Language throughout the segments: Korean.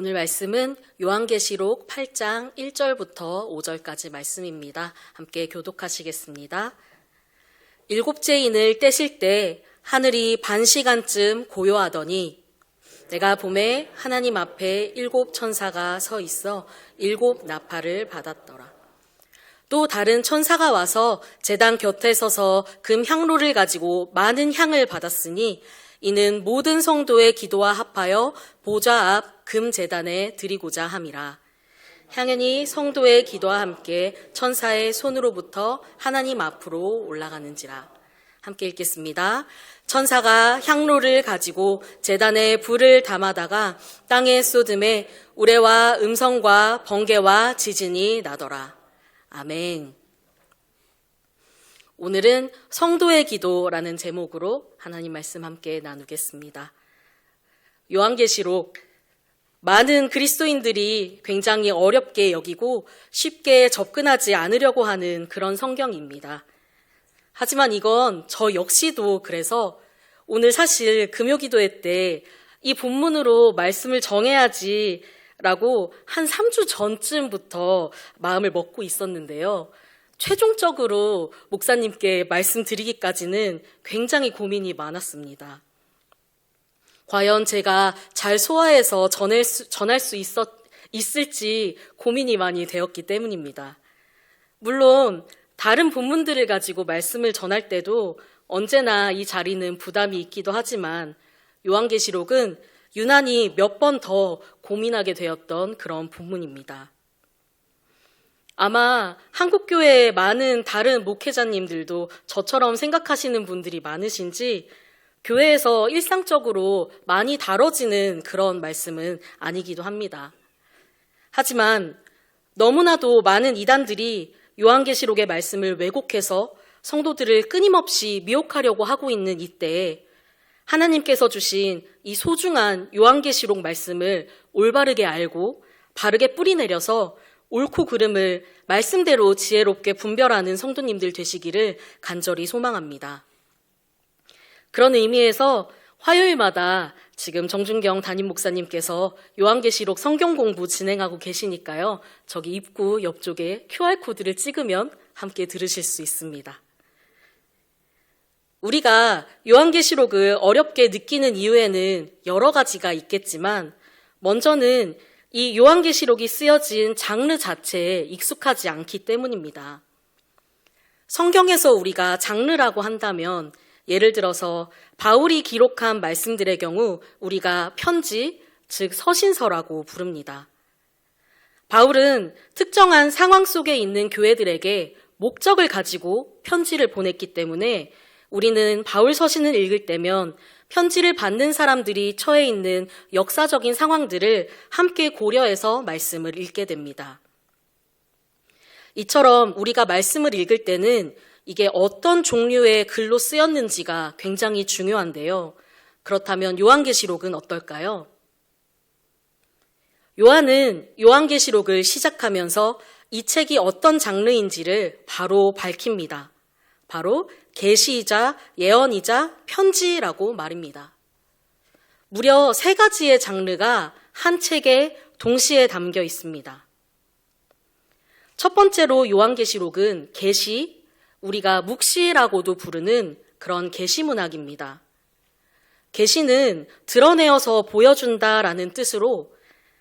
오늘 말씀은 요한계시록 8장 1절부터 5절까지 말씀입니다. 함께 교독하시겠습니다. 일곱째 인을 떼실 때 하늘이 반 시간쯤 고요하더니 내가 봄에 하나님 앞에 7 천사가 서 있어 7 나팔을 받았더라. 또 다른 천사가 와서 제단 곁에 서서 금 향로를 가지고 많은 향을 받았으니 이는 모든 성도의 기도와 합하여 보좌 앞 금 제단에 드리고자 함이라. 향연이 성도의 기도와 함께 천사의 손으로부터 하나님 앞으로 올라가는지라. 함께 읽겠습니다. 천사가 향로를 가지고 제단에 불을 담아다가 땅에 쏟음에 우레와 음성과 번개와 지진이 나더라. 아멘. 오늘은 성도의 기도라는 제목으로 하나님 말씀 함께 나누겠습니다. 요한계시록, 많은 그리스도인들이 굉장히 어렵게 여기고 쉽게 접근하지 않으려고 하는 그런 성경입니다. 하지만 이건 저 역시도 그래서 오늘 사실 금요기도회 때 이 본문으로 말씀을 정해야지 라고 한 3주 전쯤부터 마음을 먹고 있었는데요. 최종적으로 목사님께 말씀드리기까지는 굉장히 고민이 많았습니다. 과연 제가 잘 소화해서 전할 수 있을지 고민이 많이 되었기 때문입니다. 물론 다른 본문들을 가지고 말씀을 전할 때도 언제나 이 자리는 부담이 있기도 하지만 요한계시록은 유난히 몇 번 더 고민하게 되었던 그런 본문입니다. 아마 한국교회의 많은 다른 목회자님들도 저처럼 생각하시는 분들이 많으신지 교회에서 일상적으로 많이 다뤄지는 그런 말씀은 아니기도 합니다. 하지만 너무나도 많은 이단들이 요한계시록의 말씀을 왜곡해서 성도들을 끊임없이 미혹하려고 하고 있는 이때에 하나님께서 주신 이 소중한 요한계시록 말씀을 올바르게 알고 바르게 뿌리내려서 옳고 그름을 말씀대로 지혜롭게 분별하는 성도님들 되시기를 간절히 소망합니다. 그런 의미에서 화요일마다 지금 정준경 담임 목사님께서 요한계시록 성경 공부 진행하고 계시니까요. 저기 입구 옆쪽에 QR코드를 찍으면 함께 들으실 수 있습니다. 우리가 요한계시록을 어렵게 느끼는 이유에는 여러 가지가 있겠지만 먼저는 이 요한계시록이 쓰여진 장르 자체에 익숙하지 않기 때문입니다. 성경에서 우리가 장르라고 한다면 예를 들어서 바울이 기록한 말씀들의 경우 우리가 편지, 즉 서신서라고 부릅니다. 바울은 특정한 상황 속에 있는 교회들에게 목적을 가지고 편지를 보냈기 때문에 우리는 바울 서신을 읽을 때면 편지를 받는 사람들이 처해 있는 역사적인 상황들을 함께 고려해서 말씀을 읽게 됩니다. 이처럼 우리가 말씀을 읽을 때는 이게 어떤 종류의 글로 쓰였는지가 굉장히 중요한데요. 그렇다면 요한계시록은 어떨까요? 요한은 요한계시록을 시작하면서 이 책이 어떤 장르인지를 바로 밝힙니다. 바로 계시이자 예언이자 편지라고 말입니다. 무려 3가지의 장르가 한 책에 동시에 담겨 있습니다. 첫 번째로 요한계시록은 계시, 우리가 묵시라고도 부르는 그런 계시문학입니다. 계시는 드러내어서 보여준다라는 뜻으로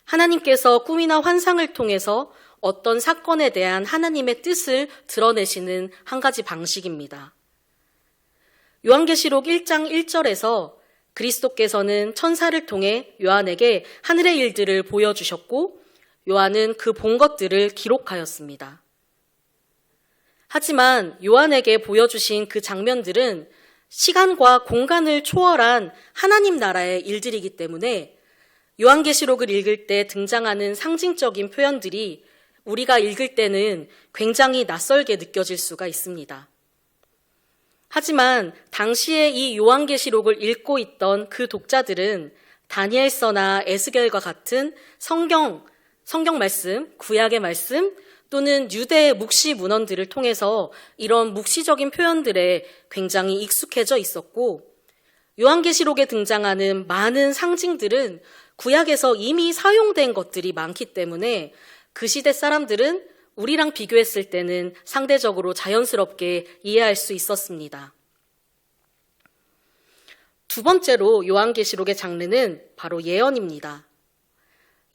하나님께서 꿈이나 환상을 통해서 어떤 사건에 대한 하나님의 뜻을 드러내시는 한 가지 방식입니다. 요한계시록 1장 1절에서 그리스도께서는 천사를 통해 요한에게 하늘의 일들을 보여주셨고 요한은 그 본 것들을 기록하였습니다. 하지만 요한에게 보여주신 그 장면들은 시간과 공간을 초월한 하나님 나라의 일들이기 때문에 요한계시록을 읽을 때 등장하는 상징적인 표현들이 우리가 읽을 때는 굉장히 낯설게 느껴질 수가 있습니다. 하지만 당시에 이 요한계시록을 읽고 있던 그 독자들은 다니엘서나 에스겔과 같은 성경 말씀, 구약의 말씀 또는 유대의 묵시 문헌들을 통해서 이런 묵시적인 표현들에 굉장히 익숙해져 있었고 요한계시록에 등장하는 많은 상징들은 구약에서 이미 사용된 것들이 많기 때문에 그 시대 사람들은 우리랑 비교했을 때는 상대적으로 자연스럽게 이해할 수 있었습니다. 두 번째로 요한계시록의 장르는 바로 예언입니다.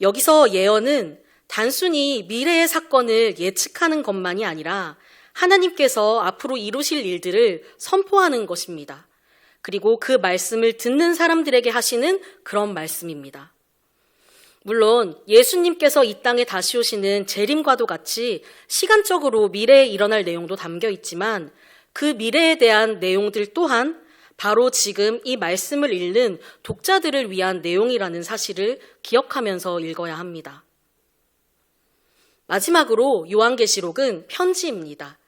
여기서 예언은 단순히 미래의 사건을 예측하는 것만이 아니라 하나님께서 앞으로 이루실 일들을 선포하는 것입니다. 그리고 그 말씀을 듣는 사람들에게 하시는 그런 말씀입니다. 물론 예수님께서 이 땅에 다시 오시는 재림과도 같이 시간적으로 미래에 일어날 내용도 담겨 있지만 그 미래에 대한 내용들 또한 바로 지금 이 말씀을 읽는 독자들을 위한 내용이라는 사실을 기억하면서 읽어야 합니다. 마지막으로 요한계시록은 편지입니다.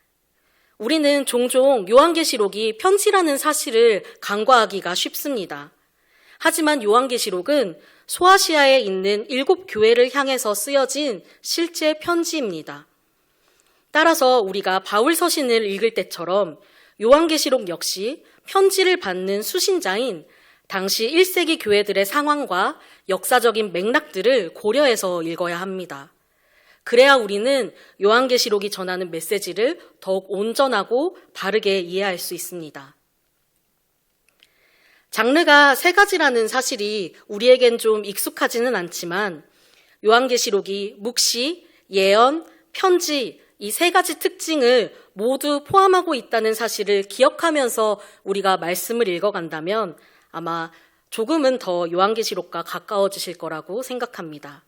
우리는 종종 요한계시록이 편지라는 사실을 간과하기가 쉽습니다. 하지만 요한계시록은 소아시아에 있는 7 교회를 향해서 쓰여진 실제 편지입니다. 따라서 우리가 바울 서신을 읽을 때처럼 요한계시록 역시 편지를 받는 수신자인 당시 1세기 교회들의 상황과 역사적인 맥락들을 고려해서 읽어야 합니다. 그래야 우리는 요한계시록이 전하는 메시지를 더욱 온전하고 바르게 이해할 수 있습니다. 장르가 3가지라는 사실이 우리에겐 좀 익숙하지는 않지만 요한계시록이 묵시, 예언, 편지 이 3가지 특징을 모두 포함하고 있다는 사실을 기억하면서 우리가 말씀을 읽어간다면 아마 조금은 더 요한계시록과 가까워지실 거라고 생각합니다.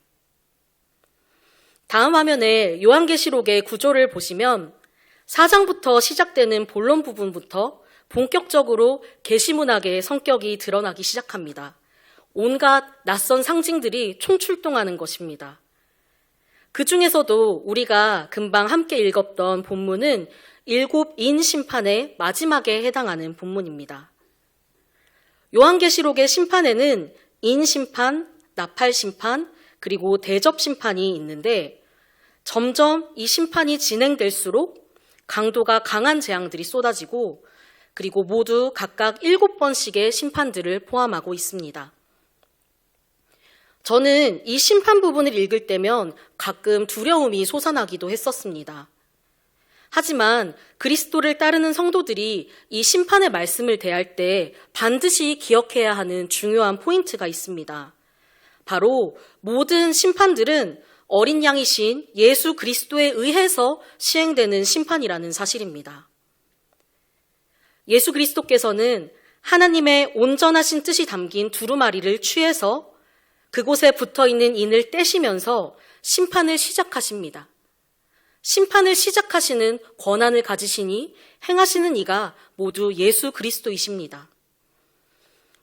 다음 화면에 요한계시록의 구조를 보시면 4장부터 시작되는 본론 부분부터 본격적으로 계시문학의 성격이 드러나기 시작합니다. 온갖 낯선 상징들이 총출동하는 것입니다. 그 중에서도 우리가 금방 함께 읽었던 본문은 7인 심판의 마지막에 해당하는 본문입니다. 요한계시록의 심판에는 인심판, 나팔심판, 그리고 대접심판이 있는데 점점 이 심판이 진행될수록 강도가 강한 재앙들이 쏟아지고 그리고 모두 각각 7번씩의 심판들을 포함하고 있습니다. 저는 이 심판 부분을 읽을 때면 가끔 두려움이 솟아나기도 했었습니다. 하지만 그리스도를 따르는 성도들이 이 심판의 말씀을 대할 때 반드시 기억해야 하는 중요한 포인트가 있습니다. 바로 모든 심판들은 어린 양이신 예수 그리스도에 의해서 시행되는 심판이라는 사실입니다. 예수 그리스도께서는 하나님의 온전하신 뜻이 담긴 두루마리를 취해서 그곳에 붙어있는 인을 떼시면서 심판을 시작하십니다. 심판을 시작하시는 권한을 가지시니 행하시는 이가 모두 예수 그리스도이십니다.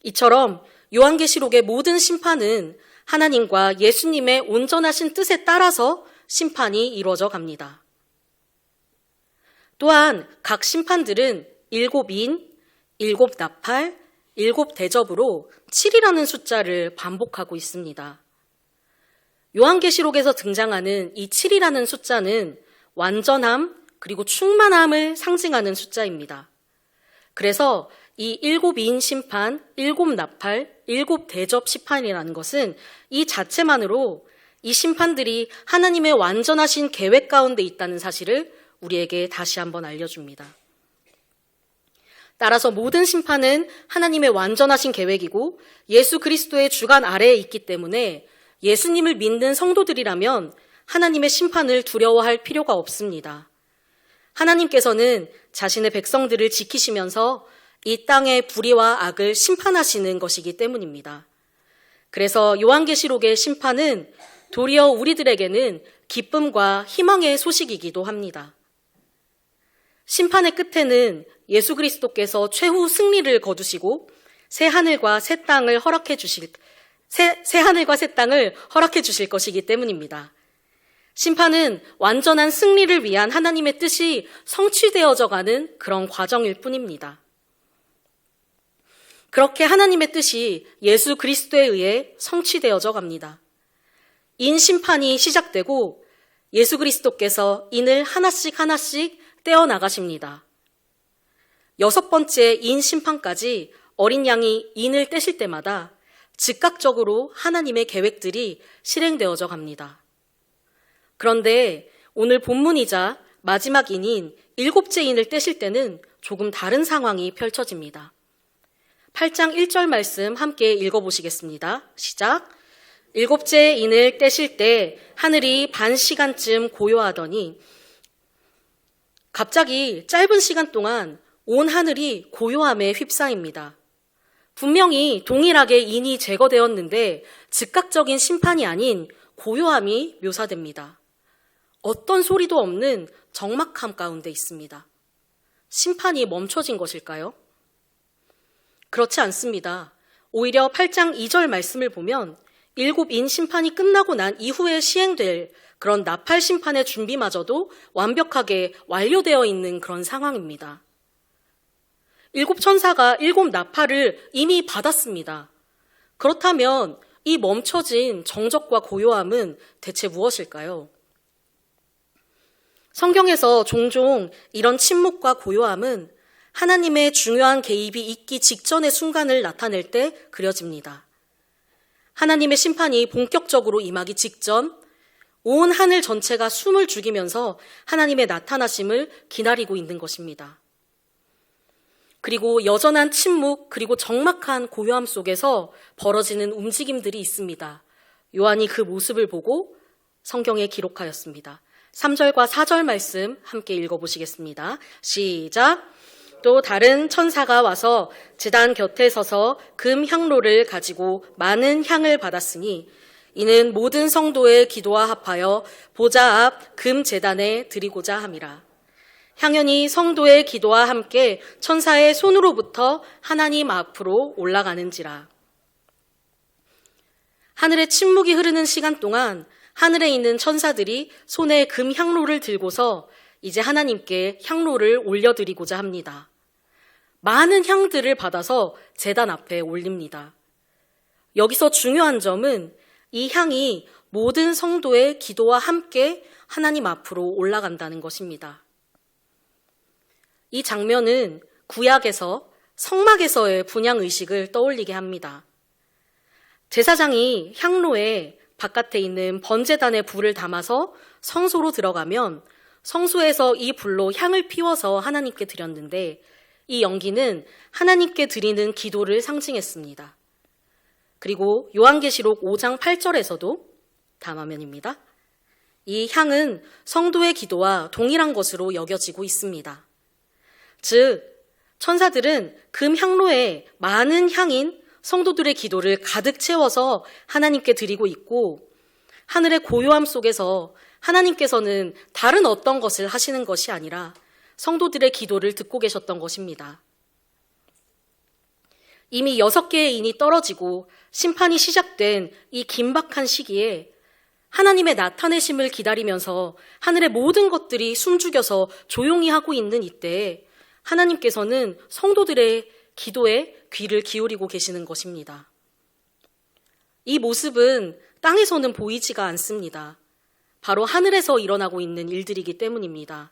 이처럼 요한계시록의 모든 심판은 하나님과 예수님의 온전하신 뜻에 따라서 심판이 이루어져 갑니다. 또한 각 심판들은 7인, 7나팔, 7대접으로 7이라는 숫자를 반복하고 있습니다. 요한계시록에서 등장하는 이 7이라는 숫자는 완전함 그리고 충만함을 상징하는 숫자입니다. 그래서 이 7인 심판, 7나팔, 7대접 심판이라는 것은 이 자체만으로 이 심판들이 하나님의 완전하신 계획 가운데 있다는 사실을 우리에게 다시 한번 알려줍니다. 따라서 모든 심판은 하나님의 완전하신 계획이고 예수 그리스도의 주관 아래에 있기 때문에 예수님을 믿는 성도들이라면 하나님의 심판을 두려워할 필요가 없습니다. 하나님께서는 자신의 백성들을 지키시면서 이 땅의 불의와 악을 심판하시는 것이기 때문입니다. 그래서 요한계시록의 심판은 도리어 우리들에게는 기쁨과 희망의 소식이기도 합니다. 심판의 끝에는 예수 그리스도께서 최후 승리를 거두시고 새 하늘과 새 땅을 허락해 주실 것이기 때문입니다. 심판은 완전한 승리를 위한 하나님의 뜻이 성취되어져 가는 그런 과정일 뿐입니다. 그렇게 하나님의 뜻이 예수 그리스도에 의해 성취되어져 갑니다. 인 심판이 시작되고 예수 그리스도께서 인을 하나씩 떼어나가십니다. 6번째 인 심판까지 어린 양이 인을 떼실 때마다 즉각적으로 하나님의 계획들이 실행되어져 갑니다. 그런데 오늘 본문이자 마지막 인인 일곱째 인을 떼실 때는 조금 다른 상황이 펼쳐집니다. 8장 1절 말씀 함께 읽어보시겠습니다. 시작. 일곱째 인을 떼실 때 하늘이 반 시간쯤 고요하더니 갑자기 짧은 시간 동안 온 하늘이 고요함에 휩싸입니다. 분명히 동일하게 인이 제거되었는데 즉각적인 심판이 아닌 고요함이 묘사됩니다. 어떤 소리도 없는 적막함 가운데 있습니다. 심판이 멈춰진 것일까요? 그렇지 않습니다. 오히려 8장 2절 말씀을 보면 일곱인 심판이 끝나고 난 이후에 시행될 그런 나팔 심판의 준비마저도 완벽하게 완료되어 있는 그런 상황입니다. 일곱 천사가 일곱 나팔을 이미 받았습니다. 그렇다면 이 멈춰진 정적과 고요함은 대체 무엇일까요? 성경에서 종종 이런 침묵과 고요함은 하나님의 중요한 개입이 있기 직전의 순간을 나타낼 때 그려집니다. 하나님의 심판이 본격적으로 임하기 직전 온 하늘 전체가 숨을 죽이면서 하나님의 나타나심을 기다리고 있는 것입니다. 그리고 여전한 침묵 그리고 적막한 고요함 속에서 벌어지는 움직임들이 있습니다. 요한이 그 모습을 보고 성경에 기록하였습니다. 3절과 4절 말씀 함께 읽어보시겠습니다. 시작. 또 다른 천사가 와서 제단 곁에 서서 금 향로를 가지고 많은 향을 받았으니 이는 모든 성도의 기도와 합하여 보좌 앞 금 제단에 드리고자 함이라. 향연이 성도의 기도와 함께 천사의 손으로부터 하나님 앞으로 올라가는지라. 하늘의 침묵이 흐르는 시간 동안 하늘에 있는 천사들이 손에 금 향로를 들고서 이제 하나님께 향로를 올려드리고자 합니다. 많은 향들을 받아서 제단 앞에 올립니다. 여기서 중요한 점은 이 향이 모든 성도의 기도와 함께 하나님 앞으로 올라간다는 것입니다. 이 장면은 구약에서 성막에서의 분향의식을 떠올리게 합니다. 제사장이 향로에 바깥에 있는 번제단에 불을 담아서 성소로 들어가면 성소에서 이 불로 향을 피워서 하나님께 드렸는데 이 연기는 하나님께 드리는 기도를 상징했습니다. 그리고 요한계시록 5장 8절에서도 다음 화면입니다. 이 향은 성도의 기도와 동일한 것으로 여겨지고 있습니다. 즉, 천사들은 금 향로에 많은 향인 성도들의 기도를 가득 채워서 하나님께 드리고 있고 하늘의 고요함 속에서 하나님께서는 다른 어떤 것을 하시는 것이 아니라 성도들의 기도를 듣고 계셨던 것입니다. 이미 6개의 인이 떨어지고 심판이 시작된 이 긴박한 시기에 하나님의 나타내심을 기다리면서 하늘의 모든 것들이 숨죽여서 조용히 하고 있는 이때에 하나님께서는 성도들의 기도에 귀를 기울이고 계시는 것입니다. 이 모습은 땅에서는 보이지가 않습니다. 바로 하늘에서 일어나고 있는 일들이기 때문입니다.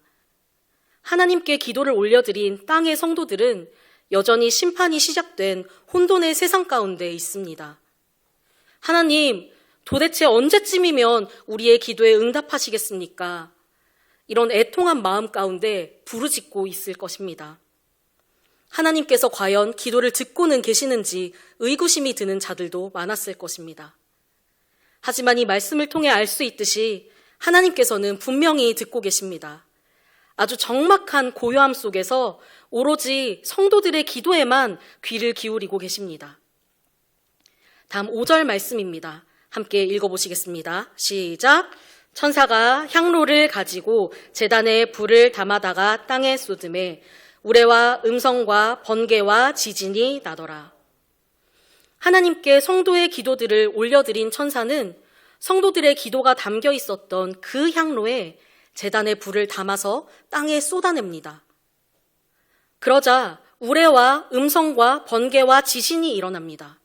하나님께 기도를 올려드린 땅의 성도들은 여전히 심판이 시작된 혼돈의 세상 가운데 있습니다. 하나님, 도대체 언제쯤이면 우리의 기도에 응답하시겠습니까? 이런 애통한 마음 가운데 부르짖고 있을 것입니다. 하나님께서 과연 기도를 듣고는 계시는지 의구심이 드는 자들도 많았을 것입니다. 하지만 이 말씀을 통해 알 수 있듯이 하나님께서는 분명히 듣고 계십니다. 아주 적막한 고요함 속에서 오로지 성도들의 기도에만 귀를 기울이고 계십니다. 다음 5절 말씀입니다. 함께 읽어보시겠습니다. 시작. 천사가 향로를 가지고 제단에 불을 담아다가 땅에 쏟음에 우레와 음성과 번개와 지진이 나더라. 하나님께 성도의 기도들을 올려드린 천사는 성도들의 기도가 담겨 있었던 그 향로에 제단에 불을 담아서 땅에 쏟아냅니다. 그러자 우레와 음성과 번개와 지진이 일어납니다.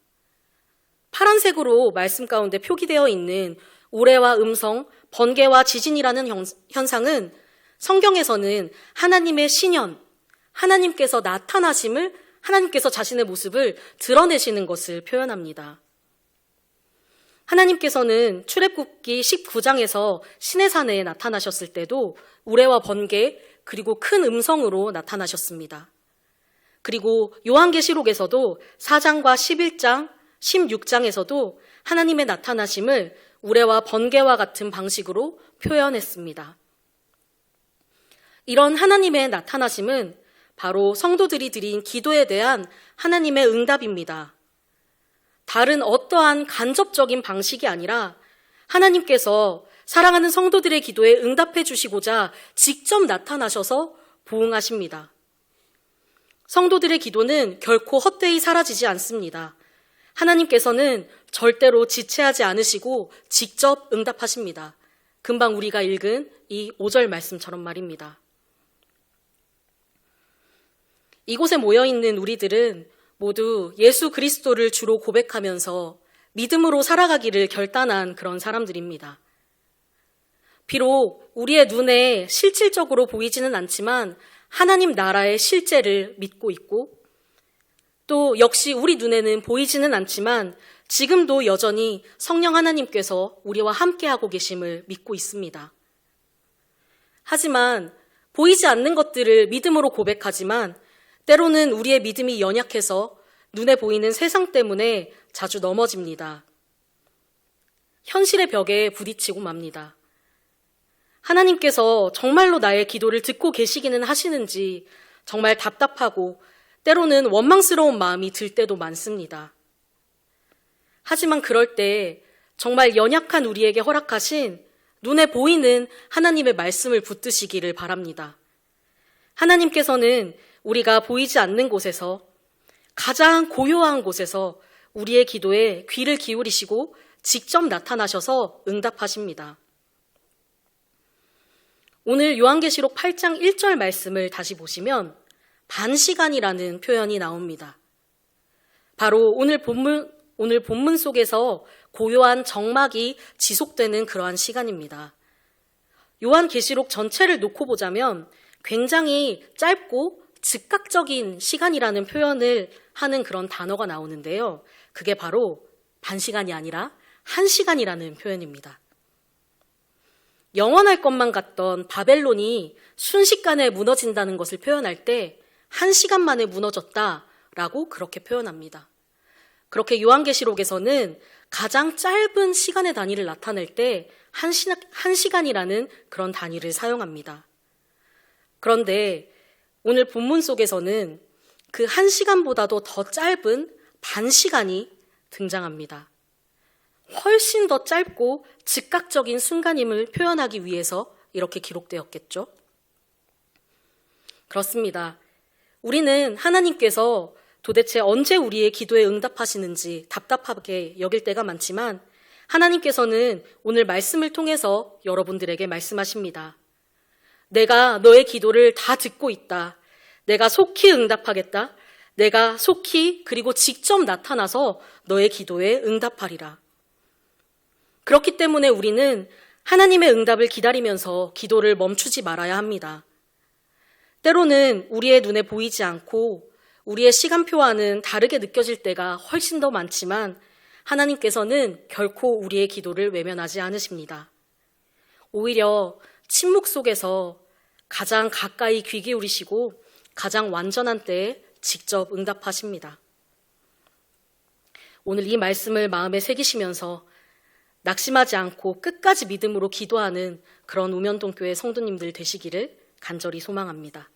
파란색으로 말씀 가운데 표기되어 있는 우레와 음성, 번개와 지진이라는 현상은 성경에서는 하나님의 신현, 하나님께서 나타나심을, 하나님께서 자신의 모습을 드러내시는 것을 표현합니다. 하나님께서는 출애굽기 19장에서 시내산에 나타나셨을 때도 우레와 번개 그리고 큰 음성으로 나타나셨습니다. 그리고 요한계시록에서도 4장과 11장, 16장에서도 하나님의 나타나심을 우레와 번개와 같은 방식으로 표현했습니다. 이런 하나님의 나타나심은 바로 성도들이 드린 기도에 대한 하나님의 응답입니다. 다른 어떠한 간접적인 방식이 아니라 하나님께서 사랑하는 성도들의 기도에 응답해 주시고자 직접 나타나셔서 보응하십니다. 성도들의 기도는 결코 헛되이 사라지지 않습니다. 하나님께서는 절대로 지체하지 않으시고 직접 응답하십니다. 금방 우리가 읽은 이 5절 말씀처럼 말입니다. 이곳에 모여있는 우리들은 모두 예수 그리스도를 주로 고백하면서 믿음으로 살아가기를 결단한 그런 사람들입니다. 비록 우리의 눈에 실질적으로 보이지는 않지만 하나님 나라의 실제를 믿고 있고 또 역시 우리 눈에는 보이지는 않지만 지금도 여전히 성령 하나님께서 우리와 함께하고 계심을 믿고 있습니다. 하지만 보이지 않는 것들을 믿음으로 고백하지만 때로는 우리의 믿음이 연약해서 눈에 보이는 세상 때문에 자주 넘어집니다. 현실의 벽에 부딪히고 맙니다. 하나님께서 정말로 나의 기도를 듣고 계시기는 하시는지 정말 답답하고 때로는 원망스러운 마음이 들 때도 많습니다. 하지만 그럴 때 정말 연약한 우리에게 허락하신 눈에 보이는 하나님의 말씀을 붙드시기를 바랍니다. 하나님께서는 우리가 보이지 않는 곳에서 가장 고요한 곳에서 우리의 기도에 귀를 기울이시고 직접 나타나셔서 응답하십니다. 오늘 요한계시록 8장 1절 말씀을 다시 보시면 반시간이라는 표현이 나옵니다. 바로 오늘 본문 속에서 고요한 정막이 지속되는 그러한 시간입니다. 요한계시록 전체를 놓고 보자면 굉장히 짧고 즉각적인 시간이라는 표현을 하는 그런 단어가 나오는데요. 그게 바로 반시간이 아니라 1시간이라는 표현입니다. 영원할 것만 같던 바벨론이 순식간에 무너진다는 것을 표현할 때 1시간 만에 무너졌다라고 그렇게 표현합니다. 그렇게 요한계시록에서는 가장 짧은 시간의 단위를 나타낼 때 1시간이라는 그런 단위를 사용합니다. 그런데 오늘 본문 속에서는 그 1시간보다도 더 짧은 반시간이 등장합니다. 훨씬 더 짧고 즉각적인 순간임을 표현하기 위해서 이렇게 기록되었겠죠? 그렇습니다. 우리는 하나님께서 도대체 언제 우리의 기도에 응답하시는지 답답하게 여길 때가 많지만 하나님께서는 오늘 말씀을 통해서 여러분들에게 말씀하십니다. 내가 너의 기도를 다 듣고 있다. 내가 속히 응답하겠다. 내가 속히 그리고 직접 나타나서 너의 기도에 응답하리라. 그렇기 때문에 우리는 하나님의 응답을 기다리면서 기도를 멈추지 말아야 합니다. 때로는 우리의 눈에 보이지 않고 우리의 시간표와는 다르게 느껴질 때가 훨씬 더 많지만 하나님께서는 결코 우리의 기도를 외면하지 않으십니다. 오히려 침묵 속에서 가장 가까이 귀 기울이시고 가장 완전한 때에 직접 응답하십니다. 오늘 이 말씀을 마음에 새기시면서 낙심하지 않고 끝까지 믿음으로 기도하는 그런 우면동교회 성도님들 되시기를 간절히 소망합니다.